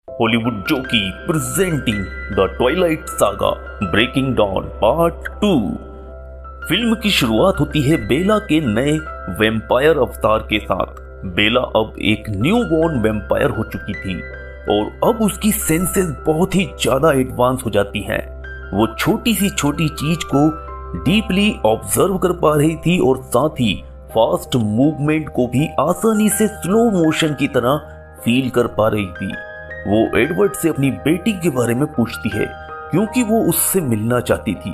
Hollywood jockey presenting the twilight saga breaking dawn part 2। Film की शुरुआत होती है बेला के नए वैम्पायर अवतार के साथ। बेला अब एक न्यूबॉर्न वैम्पायर हो चुकी थी और अब उसकी सेंसेस बहुत ही ज्यादा एडवांस हो जाती हैं। वो छोटी सी छोटी चीज को डीपली ऑब्जर्व कर पा रही थी और साथ ही फास्ट मूवमेंट को भी आसानी से स्लो मोशन की तरह फील कर पा रही थी। वो एडवर्ड से अपनी बेटी के बारे में पूछती है क्योंकि वो उससे मिलना चाहती थी,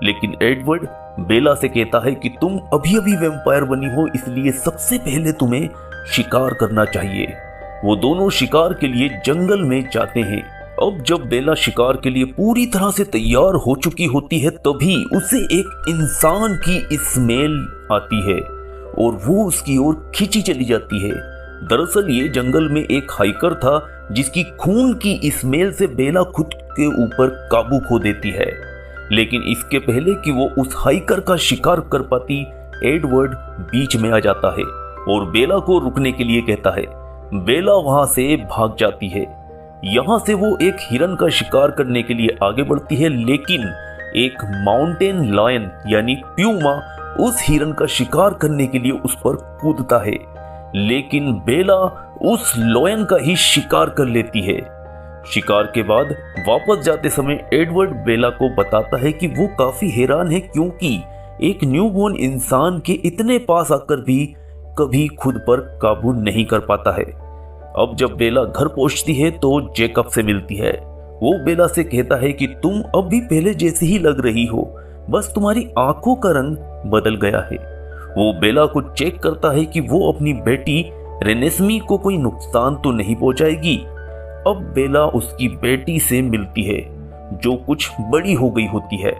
लेकिन एडवर्ड बेला से कहता है कि तुम अभी अभी वैम्पायर बनी हो, इसलिए सबसे पहले तुम्हें शिकार करना चाहिए। वो दोनों शिकार के लिए जंगल में जाते हैं। अब जब बेला शिकार के लिए पूरी तरह से तैयार हो चुकी होती है तभी उसे एक इंसान की स्मेल आती है और वो उसकी ओर खींची चली जाती है। दरअसल ये जंगल में एक हाइकर था जिसकी खून की स्मेल से बेला खुद के ऊपर काबू खो देती है, लेकिन इसके पहले कि वो उस हाइकर का शिकार कर पाती, एडवर्ड बीच में आ जाता है और बेला को रुकने के लिए कहता है। बेला वहां से भाग जाती है। यहाँ से वो एक हिरन का शिकार करने के लिए आगे बढ़ती है, लेकिन एक माउंटेन लायन यानी प्यूमा उस हिरन का शिकार करने के लिए उस पर कूदता है, लेकिन बेला उस लायन का ही शिकार कर लेती है। शिकार के बाद वापस जाते समय एडवर्ड बेला को बताता है कि वो काफी हैरान है क्योंकि एक न्यूबॉर्न इंसान के इतने पास आकर भी कभी खुद पर काबू नहीं कर पाता है। अब जब बेला घर पहुंचती है तो जेकब से मिलती है। वो बेला से कहता है कि तुम अब भी पहले जैसी ही लग रही हो, बस तुम्हारी आंखों का रंग बदल गया है। वो बेला को चेक करता है कि वो अपनी बेटी रेनेस्मी को कोई नुकसान तो नहीं पहुंचाएगी। अब बेला उसकी बेटी से मिलती है जो कुछ बड़ी हो गई होती है।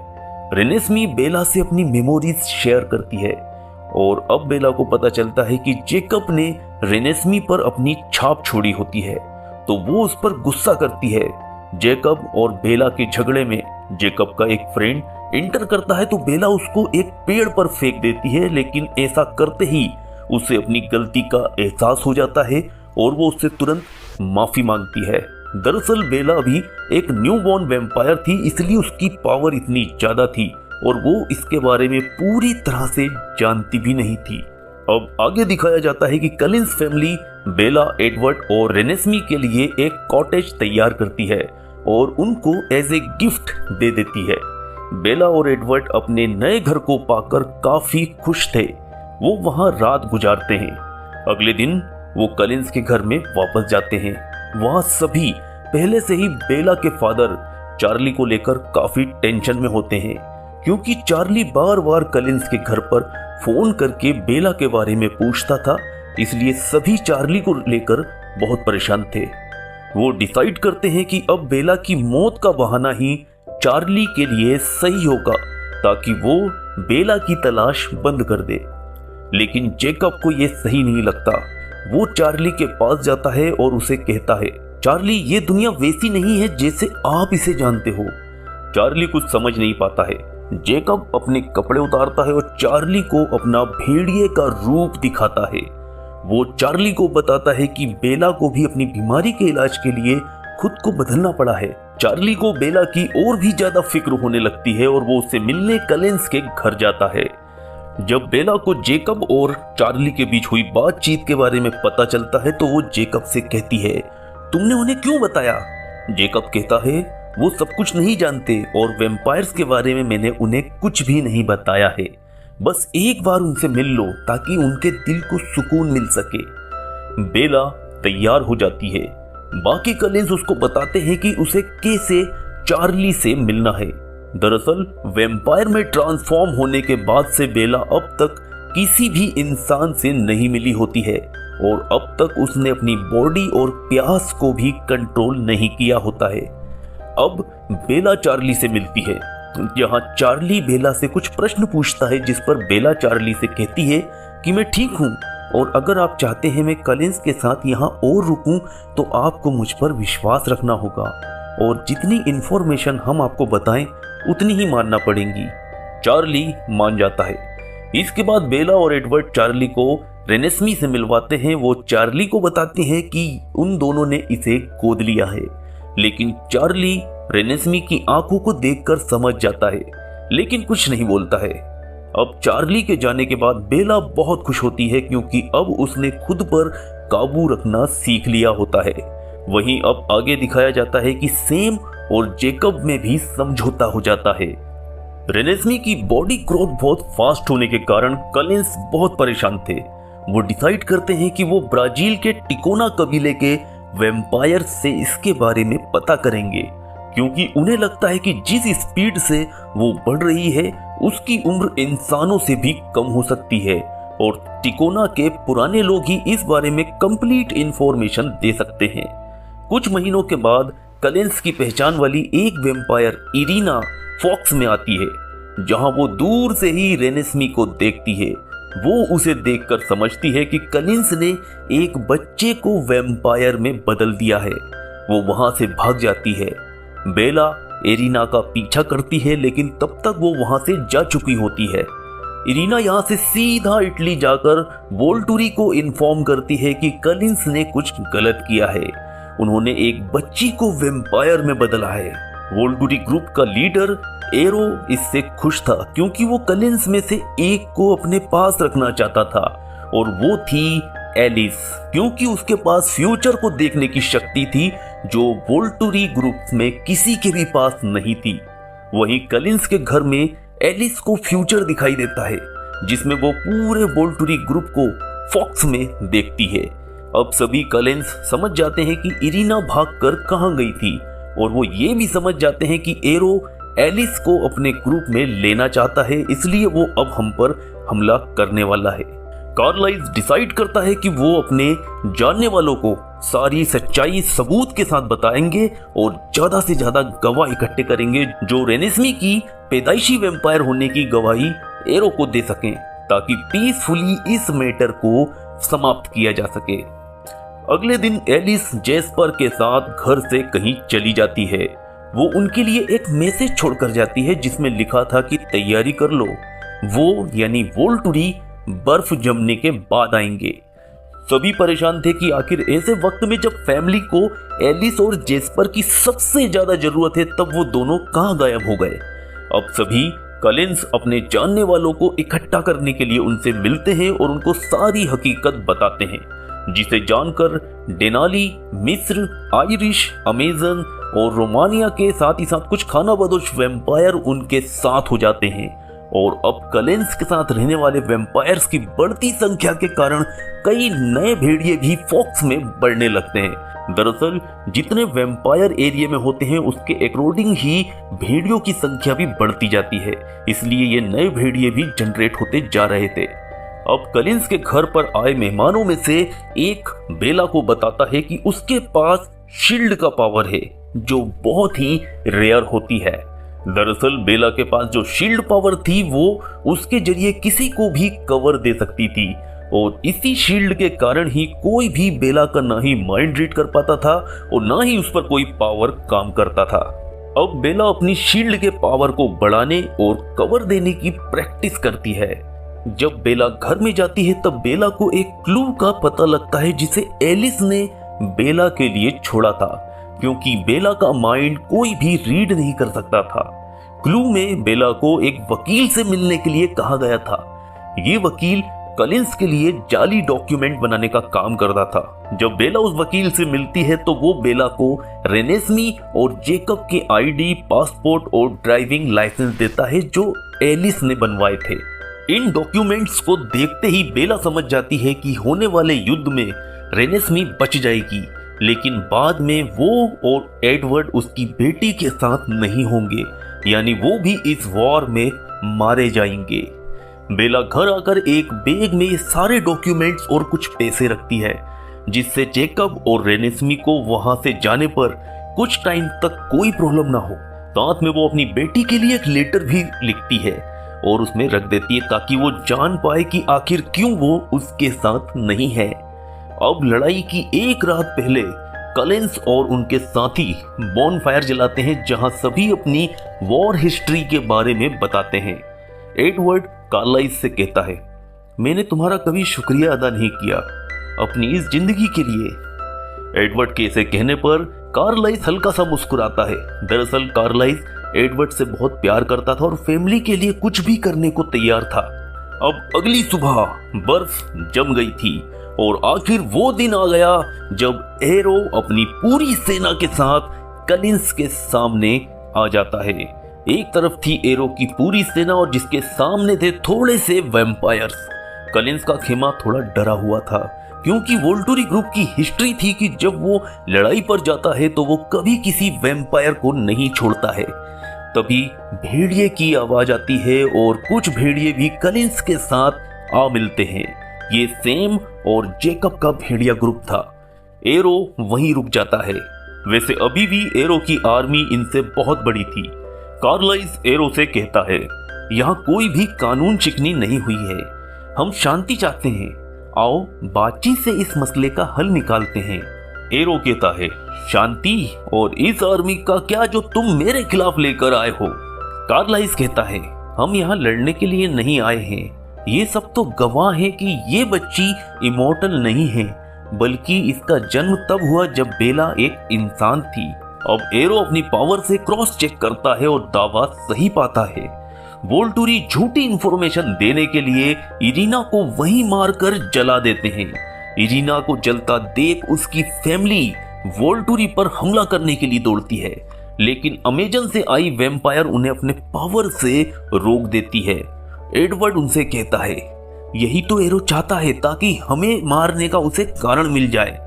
रेनेस्मी बेला से अपनी मेमोरीज शेयर करती है और अब बेला को पता चलता है कि जेकब ने रेनेस्मी पर अपनी छाप छोड़ी होती है, तो वो उस पर गुस्सा करती है। जेकब और बेला के झगड़े में जेकब का एक फ्रेंड इंटर करता है तो बेला उसको एक पेड़ पर फेंक देती है, लेकिन ऐसा करते ही उसे अपनी गलती का एहसास हो जाता है और वो उससे तुरंत माफी मांगती है। दरअसल बेला भी एक न्यूबॉर्न वैम्पायर थी, इसलिए उसकी पावर इतनी ज्यादा थी और वो इसके बारे में पूरी तरह से जानती भी नहीं थी। अब आगे दिखाया जाता है कि कलिंस फैमिली बेला, एडवर्ड और रेनेस्मी के लिए एक कॉटेज तैयार करती है और उनको एज ए गिफ्ट दे देती है। बेला और एडवर्ड अपने नए घर को पाकर काफी खुश थे। वो वहां रात गुजारते हैं। अगले दिन वो कलिंस के घर में वापस जाते हैं। वहां सभी पहले से ही बेला के फादर चार्ली को लेकर काफी टेंशन में होते हैं क्योंकि चार्ली बार बार कलिंस के घर पर फोन करके बेला के बारे में पूछता था, इसलिए सभी चार्ली को लेकर बहुत परेशान थे। वो डिसाइड करते हैं कि अब बेला की मौत का बहाना ही चार्ली के लिए सही होगा ताकि वो बेला की तलाश बंद कर दे, लेकिन जेकब को यह सही नहीं लगता। वो चार्ली के पास जाता है और उसे कहता है, चार्ली ये दुनिया वैसी नहीं है जैसे आप इसे जानते हो। चार्ली कुछ समझ नहीं पाता है। जेकब अपने कपड़े उतारता है और चार्ली को अपना भेड़िए का रूप दिखाता है। वो चार्ली को बताता है कि बेला को भी अपनी बीमारी के इलाज के लिए खुद को बदलना पड़ा है। चार्ली को बेला की और भी ज्यादा फिक्र होने लगती है और वो उससे मिलने कलिंस के घर जाता है। जब बेला को जेकब और चार्ली के बीच हुई बातचीत के बारे में पता चलता है तो वो जेकब से कहती है, तुमने उन्हें क्यों बताया? जेकब कहता है, वो सब कुछ नहीं जानते और वैम्पायर्स के बारे में मैंने उन्हें कुछ भी नहीं बताया है। बस एक बार उनसे मिल लो ताकि उनके दिल को सुकून मिल सके। बेला तैयार हो जाती है। बाकी कलिंस उसको बताते हैं कि उसे कैसे चार्ली से मिलना है। दरअसल वैम्पायर में ट्रांसफॉर्म होने के बाद से बेला अब तक किसी भी इंसान से नहीं मिली होती है और अब तक उसने अपनी बॉडी और प्यास को भी कंट्रोल नहीं किया होता है। अब बेला चार्ली से मिलती है, जहां चार्ली बेला से कुछ प्रश्न पूछता है, जिस पर बेला चार्ली से कहती है कि मैं ठीक हूं और अगर आप चाहते हैं मैं कलिंस के साथ यहाँ और रुकूं तो आपको मुझ पर विश्वास रखना होगा और जितनी इंफॉर्मेशन हम आपको बताएं उतनी ही मानना पड़ेगी। चार्ली मान जाता है। इसके बाद बेला और एडवर्ड चार्ली को रेनेस्मी से मिलवाते हैं। वो चार्ली को बताते हैं कि उन दोनों ने इसे गोद लिया है, लेकिन चार्ली रेनेस्मी की आंखों को देखकर समझ जाता है, लेकिन कुछ नहीं बोलता है। अब चार्ली के जाने के बाद बेला बहुत खुश होती है, क्योंकि अब उसने खुद पर काबू रखना सीख लिया होता है। वहीं अब आगे दिखाया जाता है कि सैम और जेकब में भी समझौता हो जाता है। रेनेस्मी की बॉडी ग्रोथ बहुत फास्ट होने के कारण कलिंस बहुत परेशान थे। वो डिसाइड करते हैं कि वो ब्राजील के टिकोना कबीले के वैम्पायर से इसके बारे में पता करेंगे, क्योंकि उन्हें लगता है कि जिस स्पीड से वो बढ़ रही है उसकी उम्र इंसानों से भी कम हो सकती है, और टिकोना के पुराने लोग ही इस बारे में कंप्लीट इंफॉर्मेशन दे सकते हैं। कुछ महीनों के बाद कलिंस की पहचान वाली एक वैम्पायर इरीना फॉक्स में आती है, जहां वो दूर से ही रेनेस्मी को देखती है। वो उसे देखकर समझती है कि कलिंस ने एक बच्चे को वैम्पायर में बदल दिया है। वो वहां से भाग जाती है। बेला इरीना का पीछा करती है, लेकिन तब तक वो वहां से जा चुकी होती है। इरीना यहां से सीधा इटली जाकर वोल्टुरी को इन्फॉर्म करती है कि कलिंस ने कुछ गलत किया है। उन्होंने एक बच्ची को वैम्पायर में बदला है। वोल्टुरी ग्रुप का लीडर एरो इससे खुश था, क्योंकि वो कलिंस में से एक को अपने पास रखना चाहता था, और वो थी एलिस, क्योंकि उसके पास फ्यूचर को देखने की शक्ति थी जो वोल्टुरी ग्रुप में किसी के भी पास नहीं थी। वहीं कलिंस के घर में एलिस को फ्यूचर दिखाई देता है, जिसमें वो पूरे वोल्टुरी ग्रुप को फॉक्स में देखती है। अब सभी कलिंस समझ जाते हैं कि इरीना भागकर कहां गई थी, और वो ये भी समझ जाते हैं कि एरो एलिस को अपने ग्रुप में लेना चाहता है, इसलिए वो अब हम पर हमला करने वाला है। कार्लाइल डिसाइड करता है कि वो अपने जानने वालों को सारी सच्चाई सबूत के साथ बताएंगे और ज्यादा से ज्यादा गवाह इकट्ठे करेंगे, जो रेनेस्मी की पैदाइशी वैम्पायर होने की गवाही एरो को दे सकें, ताकि पीसफुली इस मैटर को समाप्त किया जा सके। अगले दिन एलिस जेस्पर के साथ घर से कहीं चली जाती है। वो उनके लिए एक मैसेज छोड़कर जाती है, जिसमें लिखा था कि तैयारी कर लो, वो यानी वोल्टुरी बर्फ जमने के बाद आएंगे। सभी परेशान थे कि आखिर ऐसे वक्त में जब फैमिली को एलिस और जेस्पर की सबसे ज्यादा जरूरत है, तब वो दोनों कहां गायब हो गए। अब सभी कलिंस अपने जानने वालों को इकट्ठा करने के लिए उनसे मिलते हैं और उनको सारी हकीकत बताते हैं, जिसे जानकर डेनाली, मिस्र, आयरिश, अमेजन और रोमानिया के साथ ही साथ कुछ खानाबदोश वैम्पायर उनके साथ हो जाते हैं। और अब कलिंस के साथ रहने वाले वैम्पायर्स की बढ़ती संख्या के कारण कई नए भेड़िए भी फॉक्स में बढ़ने लगते हैं। दरअसल जितने वैम्पायर एरिया में होते हैं उसके अकॉर्डिंग ही भेड़ियों की संख्या भी बढ़ती जाती है, इसलिए ये नए भेड़िए भी जनरेट होते जा रहे थे। अब कलिंस के घर पर आए मेहमानों में से एक बेला को बताता है कि उसके पास शील्ड का पावर है, जो बहुत ही रेयर होती है। दरअसल बेला के पास जो शील्ड पावर थी वो उसके जरिए किसी को भी कवर दे सकती थी, और इसी शील्ड के कारण ही कोई भी बेला का ना ही माइंड रीड कर पाता था और ना ही उस पर कोई पावर काम करता था। अब बेला अपनी शील्ड के पावर को बढ़ाने और कवर देने की प्रैक्टिस करती है। जब बेला घर में जाती है तब बेला को एक क्लू का पता लगता है, जिसे एलिस ने बेला के लिए छोड़ा था, क्योंकि बेला का माइंड कोई भी रीड नहीं कर सकता था। क्लू में बेला को एक वकील से मिलने के लिए कहा गया था। ये वकील कलिंस के लिए जाली डॉक्यूमेंट बनाने का काम करता था। जब बेला उस वकील से मिलती है तो वो बेला को रेनेस्मी और जेकब के आईडी, पासपोर्ट और ड्राइविंग लाइसेंस देता है, जो एलिस ने बनवाए थे। इन डॉक्यूमेंट्स को देखते ही बेला समझ जाती है कि होने वाले युद्ध में रेनेस्मी बच जाएगी, लेकिन बाद में वो और एडवर्ड उसकी बेटी के साथ नहीं होंगे, यानी वो भी इस वॉर में मारे जाएंगे। बेला घर आकर एक बैग में ये सारे डॉक्यूमेंट्स और कुछ पैसे रखती है, जिससे जेकब और रेनेस्मी को वहां से जाने पर कुछ टाइम तक कोई प्रॉब्लम ना हो। साथ में वो अपनी बेटी के लिए एक लेटर भी लिखती है और उसमें रख देती है, ताकि वो जान पाए कि आखिर क्यों वो उसके साथ नहीं है। अब लड़ाई की एक रात पहले कलिंस और उनके साथी बॉनफायर जलाते हैं, जहां सभी अपनी वॉर हिस्ट्री के बारे में बताते हैं। एडवर्ड कार्लाइल से कहता है, मैंने तुम्हारा कभी शुक्रिया अदा नहीं किया अपनी इस जिंदगी के लिए। एडवर्ड के इसे कहने पर कार्लाइस हल्का सा मुस्कुराता है। दरअसल कार्लाइस एडवर्ड से बहुत प्यार करता था और फैमिली के लिए कुछ भी करने को तैयार था। अब अगली सुबह बर्फ जम गई थी और आखिर वो दिन आ गया जब एरो अपनी पूरी सेना के साथ कलिंस के सामने आ जाता है। एक तरफ थी एरो की पूरी सेना और जिसके सामने थे थोड़े से वैम्पायर्स। कलिंस का खेमा थोड़ा डरा हुआ था क्योंकि वोल्टुरी ग्रुप की हिस्ट्री थी कि जब वो लड़ाई पर जाता है तो वो कभी किसी वैम्पायर को नहीं छोड़ता है। तभी भेड़िए की आवाज आती है और कुछ भेड़िए भी कलिंस के साथ आ मिलते हैं। ये सैम और जेकब का भेड़िया ग्रुप था। एरो वहीं रुक जाता है। वैसे अभी भी एरो की आर्मी इनसे बहुत बड़ी थी। कार्लाइस एरो से कहता है, यहाँ कोई भी कानून चिकनी नहीं हुई है, हम शांति चाहते हैं, आओ बातचीत से इस मसले का हल निकालते हैं। एरो कहता है, शांति और इस आर्मी का क्या जो तुम मेरे खिलाफ लेकर आए हो। कार्लाइस कहता है, हम यहाँ लड़ने के लिए नहीं आए हैं, ये सब तो गवाह है कि ये बच्ची इमोर्टल नहीं है, बल्कि इसका जन्म तब हुआ जब बेला एक इंसान थी। अब एरो अपनी पावर से क्रॉस चेक करता है और दावा सही पाता है। वोल्टुरी झूठी इंफॉर्मेशन देने के लिए इरीना को वहीं मारकर जला देते हैं। इरीना को जलता देख उसकी फैमिली वोल्टुरी पर हमला करने के लिए दौड़ती है, लेकिन अमेजन से आई वैम्पायर उन्हें अपने पावर से रोक देती है। एडवर्ड उनसे कहता है, यही तो एरो चाहता है ताकि हमें मारने का उसे कारण मिल जाए।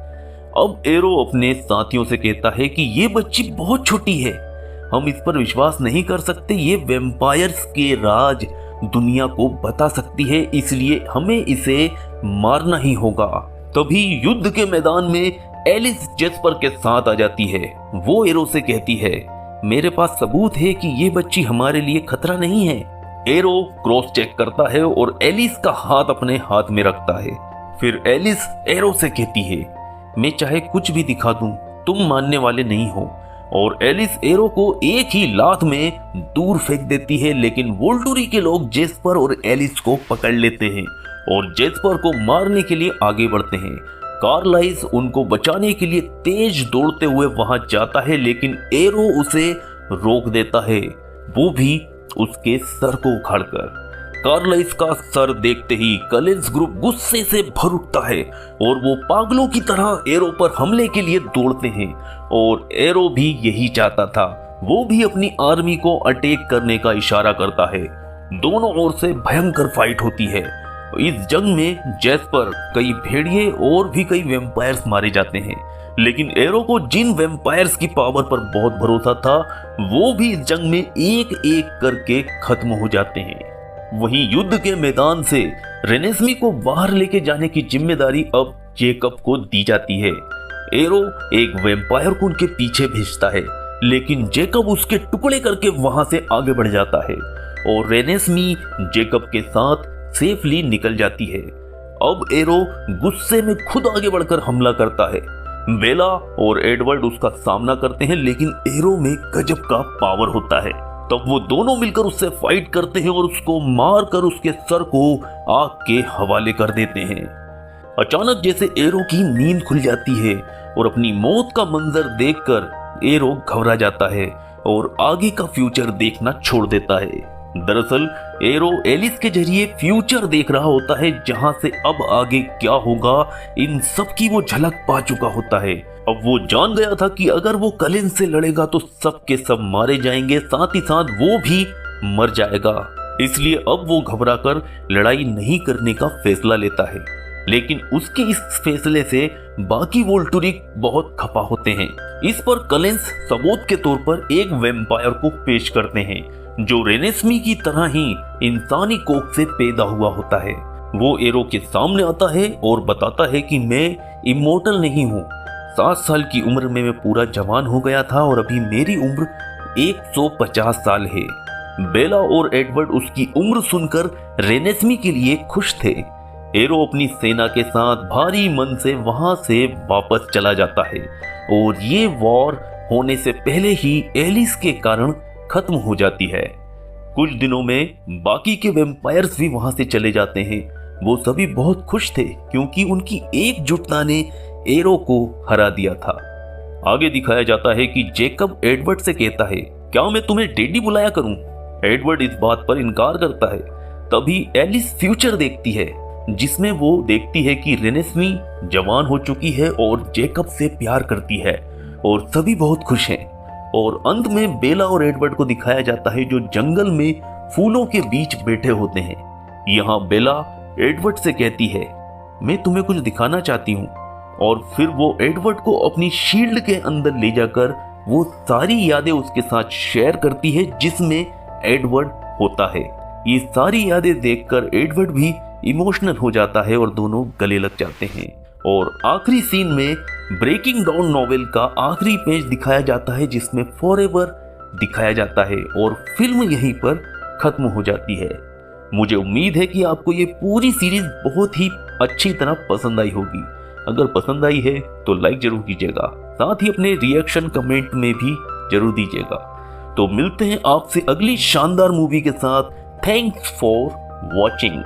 अब एरो अपने साथियों से कहता है कि ये बच्ची बहुत छोटी है, हम इस पर विश्वास नहीं कर सकते, ये वैम्पायर्स के राज दुनिया को बता सकती है, इसलिए हमें इसे मारना ही होगा। तभी युद्ध के मैदान में एलिस जेस्पर के साथ आ जाती है। वो एरो से कहती है, मेरे पास सबूत है कि ये बच्ची हमारे लिए खतरा नहीं है। एरो क्रॉस चेक करता है और एलिस का हाथ अपने हाथ में रखता है। फिर एलिस एरो से कहती है, मैं चाहे कुछ भी दिखा दूं, तुम मानने वाले नहीं हो। और एलिस एरो को एक ही लात में दूर फेंक देती है, लेकिन वोल्टुरी के लोग जेस्पर और एलिस को पकड़ लेते हैं और जेस्पर को मारने के लिए आगे बढ़ते हैं। कार्लाइस उनको बचाने के लिए तेज दौड़ते हुए वहां जाता है, लेकिन एरो उसे रोक देता है, वो भी उसके सर को उखाड़कर। कार्लाइस का सर देखते ही कलिंस ग्रुप गुस्से से भर उठता है और वो पागलों की तरह एरो पर हमले के लिए दौड़ते हैं। और एरो भी यही चाहता था, वो भी अपनी आर्मी को अटैक करने का इशारा करता है। दोनों ओर से भयंकर फाइट होती है। इस जंग में जेस्पर, कई भेड़िए और भी कई वैम्पायर्स मारे जाते हैं, लेकिन एरो को जिन वैम्पायर्स की पावर पर बहुत भरोसा था वो भी इस जंग में एक एक करके खत्म हो जाते हैं। वहीं युद्ध के मैदान से रेनेस्मी को बाहर लेके जाने की जिम्मेदारी अब जेकब को दी जाती है। एरो एक वैम्पायर को उनके पीछे भेजता है, लेकिन जेकब उसके टुकड़े करके वहां से आगे बढ़ जाता है और रेनेस्मी जेकब के साथ सेफली निकल जाती है। अब एरो गुस्से में खुद आगे बढ़कर हमला करता है। बेला और एडवर्ड उसका सामना करते हैं, लेकिन एरो में गजब का पावर होता है। तब वो दोनों मिलकर उससे फाइट करते हैं और उसको मारकर उसके सर को आग के हवाले कर देते हैं। अचानक जैसे एरो की नींद खुल जाती है और अपनी मौत का मंजर देखकर एरो घबरा जाता है और आगे का फ्यूचर देखना छोड़ देता है। दरअसल एरो एलिस के जरिए फ्यूचर देख रहा होता है, जहां से अब आगे क्या होगा इन सब की वो झलक पा चुका होता है। अब वो जान गया था कि अगर वो कलिन से लड़ेगा तो सब के सब मारे जाएंगे, साथ ही साथ वो भी मर जाएगा। इसलिए अब वो घबराकर लड़ाई नहीं करने का फैसला लेता है, लेकिन उसके इस फैसले से बाकी वोल्टुरी बहुत खफा होते हैं। इस पर कलिंस सबूत के तौर पर एक वैम्पायर को पेश करते हैं जो रेनेस्मी की तरह ही इंसानी कोख से पैदा हुआ होता है। वो एरो के सामने आता है और बताता है कि मैं इमोर्टल नहीं हूँ। 7 साल की उम्र में मैं पूरा जवान हो गया था और अभी मेरी उम्र 150 साल है। बेला और एडवर्ड उसकी उम्र सुनकर रेनेस्मी के लिए खुश थे। एरो अपनी सेना के साथ भारी मन से वहां से वापस चला जाता है और ये वॉर होने से पहले ही एलिस के कारण खत्म हो जाती है। कुछ दिनों में बाकी के वैम्पायर्स भी वहां से चले जाते हैं वो सभी बहुत खुश थे क्योंकि उनकी एकजुटता ने एरो को हरा दिया था। आगे दिखाया जाता है कि जेकब एडवर्ड से कहता है, क्या मैं तुम्हें डैडी बुलाया करूं? एडवर्ड इस बात पर इनकार करता है। तभी एलिस फ्यूचर देखती है, जिसमें वो देखती है कि रेनेस्मी जवान हो चुकी है और जेकब से प्यार करती है और सभी बहुत खुश हैं। और अंत में बेला और एडवर्ड को दिखाया जाता है जो जंगल में फूलों के बीच बैठे होते हैं। यहाँ बेला एडवर्ड से कहती है, मैं तुम्हें कुछ दिखाना चाहती हूँ। और फिर वो एडवर्ड को अपनी शील्ड के अंदर ले जाकर वो सारी यादें उसके साथ शेयर करती है जिसमें एडवर्ड होता है। ये सारी यादें देखकर एडवर्ड भी इमोशनल हो जाता है और दोनों गले लग जाते हैं। और आखिरी सीन में ब्रेकिंग डाउन नॉवेल का आखिरी पेज दिखाया जाता है जिसमें फॉरएवर दिखाया जाता है और फिल्म यहीं पर खत्म हो जाती है। मुझे उम्मीद है कि आपको ये पूरी सीरीज बहुत ही अच्छी तरह पसंद आई होगी। अगर पसंद आई है तो लाइक जरूर कीजिएगा, साथ ही अपने रिएक्शन कमेंट में भी जरूर दीजिएगा। तो मिलते हैं आपसे अगली शानदार मूवी के साथ। Thanks for watching.